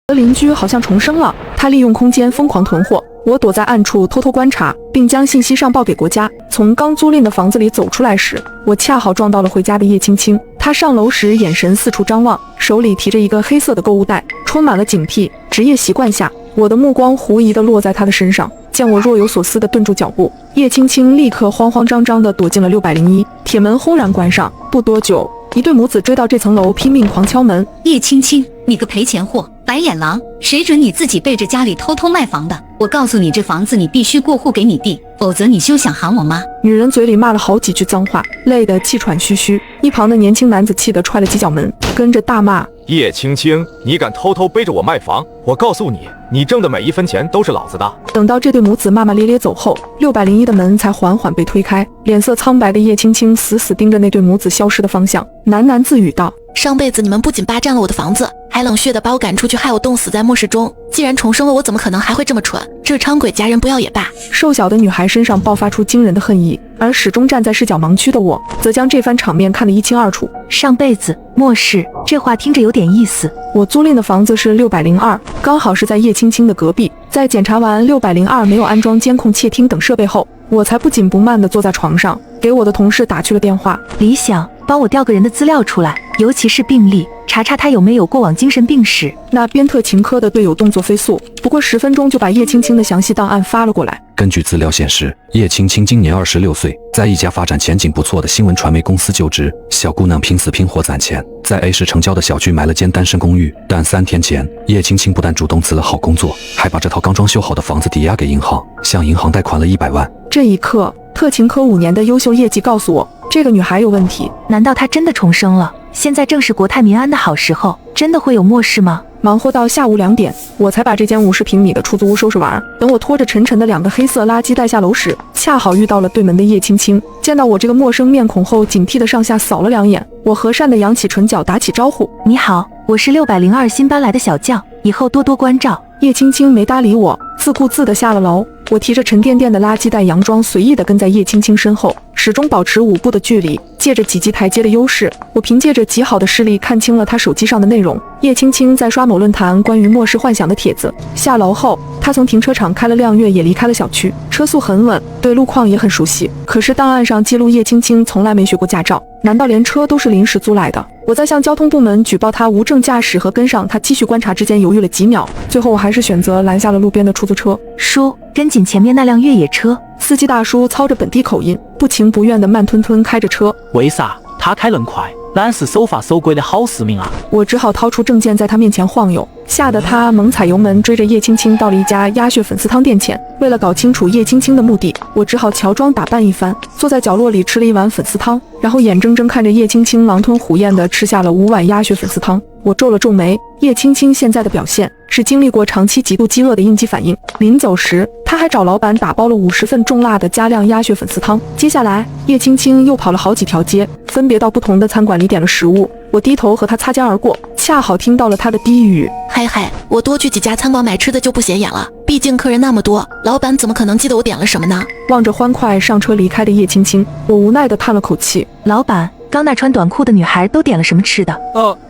的邻居好像重生了，他利用空间疯狂囤货，我躲在暗处偷偷观察，并将信息上报给国家。从刚租赁的房子里走出来时，我恰好撞到了回家的叶青青。她上楼时眼神四处张望，手里提着一个黑色的购物袋，充满了警惕。职业习惯下，我的目光狐疑地落在她的身上。见我若有所思地顿住脚步，叶青青立刻慌慌张张地躲进了601，铁门轰然关上。不多久，一对母子追到这层楼，拼命狂敲门。叶青青，你个赔钱货，白眼狼，谁准你自己背着家里偷偷卖房的？我告诉你，这房子你必须过户给你弟，否则你休想喊我妈。女人嘴里骂了好几句脏话，累得气喘吁吁。一旁的年轻男子气得踹了几脚门，跟着大骂：叶青青，你敢偷偷背着我卖房？我告诉你，你挣的每一分钱都是老子的。等到这对母子骂骂咧咧走后，601的门才缓缓被推开。脸色苍白的叶青青死死盯着那对母子消失的方向，喃喃自语道：上辈子你们不仅霸占了我的房子，还冷血地把我赶出去，害我冻死在末世中。既然重生了，我怎么可能还会这么蠢？这伥鬼夹人不要也罢。瘦小的女孩身上爆发出惊人的恨意，而始终站在视角盲区的我，则将这番场面看得一清二楚。上辈子末世，这话听着有点意思。我租赁的房子是602，刚好是在叶青青的隔壁。在检查完602没有安装监控、窃听等设备后，我才不紧不慢地坐在床上，给我的同事打去了电话。李想，帮我调个人的资料出来，尤其是病历，查查他有没有过往精神病史。那边特勤科的队友动作飞速，不过10分钟就把叶青青的详细档案发了过来。根据资料显示，叶青青今年26岁，在一家发展前景不错的新闻传媒公司就职。小姑娘拼死拼活攒钱，在 A 市城郊的小区买了间单身公寓。但3天前，叶青青不但主动辞了好工作，还把这套刚装修好的房子抵押给银行，向银行贷款了100万。这一刻，特勤科5年的优秀业绩告诉我，这个女孩有问题。难道她真的重生了？现在正是国泰民安的好时候，真的会有末世吗？忙活到下午2点，我才把这间50平米的出租屋收拾完。等我拖着沉沉的2个黑色垃圾带下楼时，恰好遇到了对门的叶青青。见到我这个陌生面孔后，警惕的上下扫了2眼。我和善的扬起唇角，打起招呼：你好，我是602新搬来的小将，以后多多关照。叶青青没搭理我，自顾自地下了楼。我提着沉甸甸的垃圾袋，佯装随意地跟在叶青青身后，始终保持5步的距离。借着几级台阶的优势，我凭借着极好的视力看清了她手机上的内容。叶青青在刷某论坛关于末世幻想的帖子。下楼后，她从停车场开了辆越野离开了小区，车速很稳，对路况也很熟悉。可是档案上记录叶青青从来没学过驾照，难道连车都是临时租来的？我在向交通部门举报她无证驾驶和跟上她继续观察之间犹豫了几秒，最后我还是选择拦下了路边的出租车。叔，跟紧前面那辆越野车。司机大叔操着本地口音，不情不愿地慢吞吞开着车。为啥？他开恁快，俺是守法守规的好市民啊！我只好掏出证件在他面前晃悠，吓得他猛踩油门，追着叶青青到了一家鸭血粉丝汤店前。为了搞清楚叶青青的目的，我只好乔装打扮一番，坐在角落里吃了一碗粉丝汤，然后眼睁睁看着叶青青狼吞虎咽地吃下了5碗鸭血粉丝汤。我皱了皱眉，叶青青现在的表现是经历过长期极度饥饿的应激反应。临走时，他还找老板打包了50份重辣的加量鸭血粉丝汤。接下来，叶青青又跑了好几条街，分别到不同的餐馆里点了食物。我低头和他擦肩而过，恰好听到了他的低语：嘿嘿，我多去几家餐馆买吃的就不显眼了，毕竟客人那么多，老板怎么可能记得我点了什么呢？望着欢快上车离开的叶青青，我无奈地叹了口气：老板，刚那穿短裤的女孩都点了什么吃的？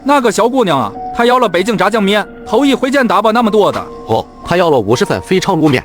那个小姑娘啊，她要了北京炸酱面，头一回见打包那么多的。她要了50份肥肠卤面。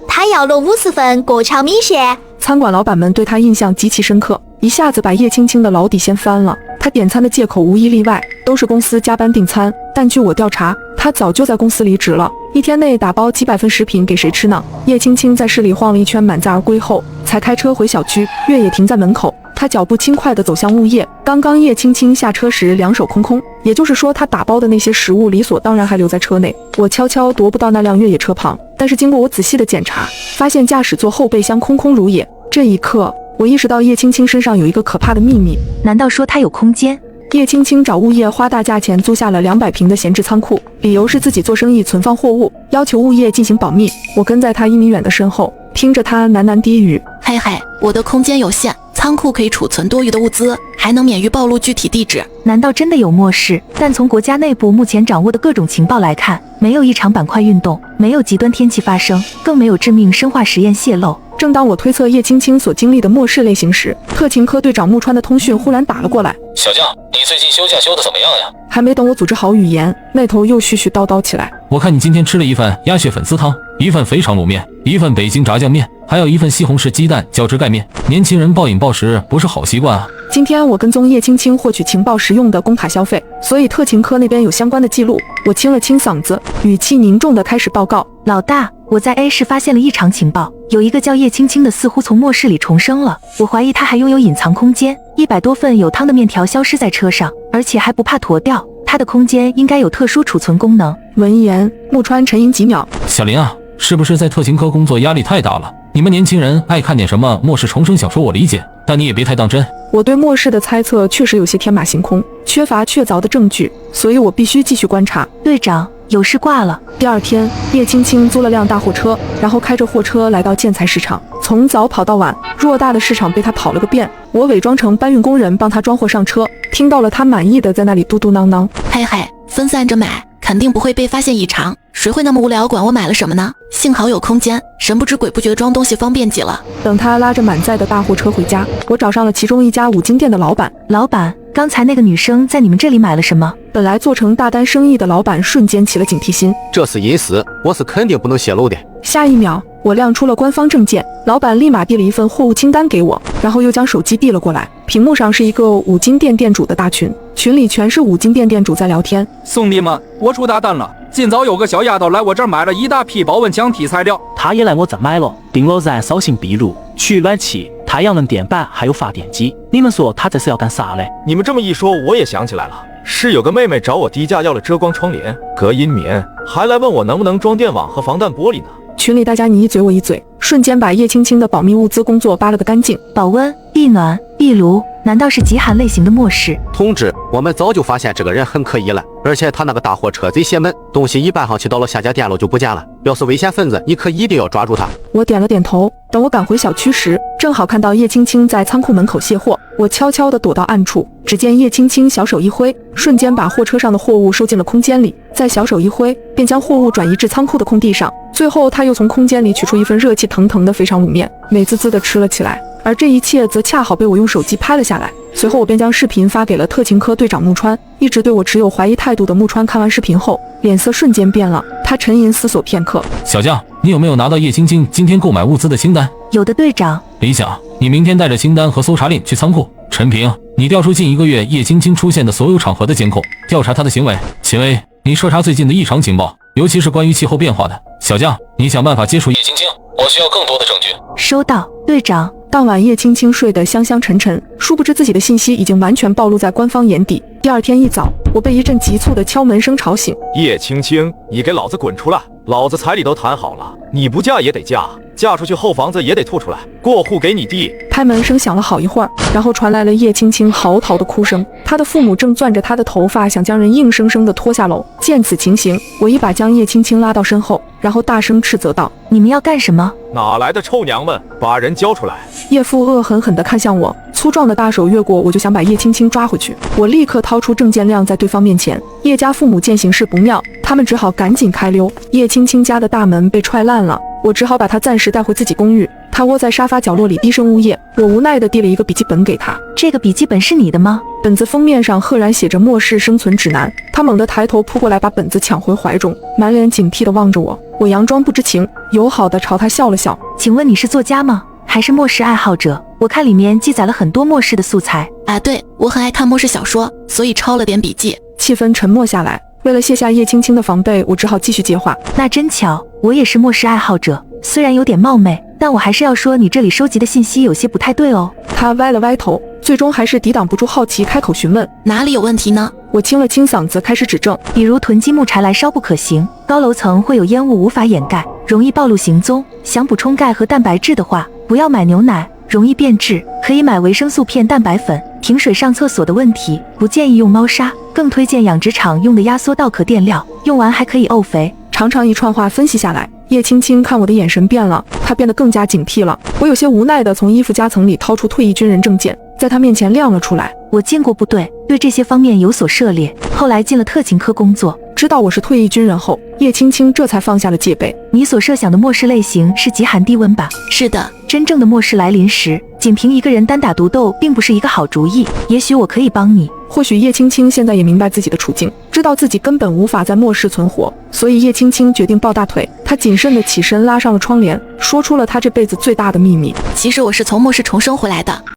她要了50份过桥米线。餐馆老板们对她印象极其深刻，一下子把叶青青的老底掀翻了。她点餐的借口无一例外都是公司加班订餐，但据我调查，她早就在公司离职了，1天内打包几百份食品给谁吃呢？叶青青在市里晃了一圈，满载而归后，才开车回小区，越野停在门口。他脚步轻快地走向物业。刚刚叶青青下车时两手空空，也就是说他打包的那些食物理所当然还留在车内。我悄悄踱步到那辆越野车旁，但是经过我仔细的检查，发现驾驶座后备箱空空如也。这一刻，我意识到叶青青身上有一个可怕的秘密。难道说她有空间？叶青青找物业花大价钱租下了200平的闲置仓库，理由是自己做生意存放货物，要求物业进行保密。我跟在他1米远的身后，听着他喃喃低语：嘿嘿，我的空间有限，仓库可以储存多余的物资，还能免于暴露具体地址。难道真的有末世？但从国家内部目前掌握的各种情报来看，没有异常板块运动，没有极端天气发生，更没有致命生化实验泄露。正当我推测叶青青所经历的末世类型时，特勤科队长木川的通讯忽然打了过来。小将，你最近休假休得怎么样呀？还没等我组织好语言，那头又絮絮叨叨起来。我看你今天吃了一份鸭血粉丝汤，一份肥肠卤面，一份北京炸酱面，还有一份西红柿鸡蛋浇汁盖面。年轻人暴饮暴食不是好习惯啊。今天我跟踪叶青青获取情报时用的工卡消费，所以特勤科那边有相关的记录。我清了清嗓子，语气凝重地开始报告。老大，我在 A 市发现了异常情报，有一个叫叶青青的似乎从末世里重生了，我怀疑他还拥有隐藏空间，100多份有汤的面条消失在车上，而且还不怕坨掉，他的空间应该有特殊储存功能。闻言，木川沉吟几秒。小林啊，是不是在特勤科工作压力太大了？你们年轻人爱看点什么末世重生小说我理解，但你也别太当真。我对末世的猜测确实有些天马行空，缺乏确凿的证据，所以我必须继续观察。队长，有事挂了。第二天，叶青青租了辆大货车，然后开着货车来到建材市场，从早跑到晚，偌大的市场被他跑了个遍。我伪装成搬运工人帮他装货上车，听到了他满意的在那里嘟嘟囔囔。嘿嘿，分散着买，肯定不会被发现异常，谁会那么无聊管我买了什么呢？幸好有空间，神不知鬼不觉装东西方便极了。等他拉着满载的大货车回家，我找上了其中一家五金店的老板。老板，刚才那个女生在你们这里买了什么？本来做成大单生意的老板瞬间起了警惕心，这是隐私，我是肯定不能泄露的。下一秒，我亮出了官方证件，老板立马递了一份货物清单给我，然后又将手机递了过来。屏幕上是一个五金店店主的大群，群里全是五金店店主在聊天。兄弟们，我出大单了！今早有个小丫头来我这儿买了一大批保温墙体材料，她也来我这买了订了燃烧型壁炉、取暖器、太阳能电板还有发电机。你们说她这是要干啥嘞？你们这么一说，我也想起来了，是有个妹妹找我低价要了遮光窗帘、隔音棉，还来问我能不能装电网和防弹玻璃呢。群里大家你一嘴我一嘴，瞬间把叶青青的保密物资工作扒了个干净。保温、避暖、壁炉，难道是极寒类型的末世？同志，我们早就发现这个人很可疑了，而且他那个大货车贼邪门，东西一搬上去到了下家店了就不见了。要是危险分子，你可一定要抓住他。我点了点头。等我赶回小区时，正好看到叶青青在仓库门口卸货。我悄悄地躲到暗处，只见叶青青小手一挥，瞬间把货车上的货物收进了空间里，再小手一挥，便将货物转移至仓库的空地上。最后，他又从空间里取出一份热气腾腾的肥肠卤面，美滋滋地吃了起来。而这一切则恰好被我用手机拍了下来。随后我便将视频发给了特勤科队长木川。一直对我持有怀疑态度的木川看完视频后，脸色瞬间变了，他沉吟思索片刻。小将，你有没有拿到叶青青今天购买物资的清单？有的，队长。理想，你明天带着清单和搜查令去仓库。陈平，你调出近1个月叶青青出现的所有场合的监控，调查她的行为。秦薇，你彻查最近的异常情报，尤其是关于气候变化的。小将，你想办法接触叶青青，我需要更多的证据。收到，队长。当晚叶青青睡得香香沉沉，殊不知自己的信息已经完全暴露在官方眼底。第二天一早，我被一阵急促的敲门声吵醒。叶青青，你给老子滚出来！老子彩礼都谈好了，你不嫁也得嫁，嫁出去后房子也得吐出来，过户给你弟。拍门声响了好一会儿，然后传来了叶青青嚎啕的哭声。她的父母正攥着她的头发，想将人硬生生地拖下楼。见此情形，我一把将叶青青拉到身后，然后大声斥责道：“你们要干什么？哪来的臭娘们，把人交出来！”叶父恶狠狠地看向我，粗壮的大手越过我，就想把叶青青抓回去。我立刻掏出证件晾在对方面前。叶家父母见形势不妙，他们只好赶紧开溜。叶青青家的大门被踹烂了，我只好把她暂时带回自己公寓。她窝在沙发角落里低声呜咽，我无奈地递了一个笔记本给她。这个笔记本是你的吗？本子封面上赫然写着末世生存指南。她猛地抬头扑过来，把本子抢回怀中，满脸警惕地望着我。我佯装不知情，友好地朝她笑了笑。请问你是作家吗？还是末世爱好者？我看里面记载了很多末世的素材。啊，对，我很爱看末世小说，所以抄了点笔记。气氛沉默下来，为了卸下叶青青的防备，我只好继续接话。那真巧，我也是末世爱好者，虽然有点冒昧，但我还是要说你这里收集的信息有些不太对哦。他歪了歪头，最终还是抵挡不住好奇，开口询问：哪里有问题呢？我清了清嗓子，开始指正。比如囤积木柴来烧不可行，高楼层会有烟雾无法掩盖，容易暴露行踪。想补充钙和蛋白质的话，不要买牛奶，容易变质，可以买维生素片、蛋白粉。停水上厕所的问题，不建议用猫砂，更推荐养殖场用的压缩稻壳垫料，用完还可以沤肥。长长一串话分析下来，叶青青看我的眼神变了，她变得更加警惕了。我有些无奈地从衣服夹层里掏出退役军人证件，在她面前亮了出来。我见过部队，对这些方面有所涉猎。后来进了特勤科工作。知道我是退役军人后，叶青青这才放下了戒备。你所设想的末世类型是极寒低温吧？是的，真正的末世来临时，仅凭一个人单打独斗并不是一个好主意。也许我可以帮你。或许叶青青现在也明白自己的处境，知道自己根本无法在末世存活，所以叶青青决定抱大腿。她谨慎地起身拉上了窗帘，说出了她这辈子最大的秘密。其实我是从末世重生回来的。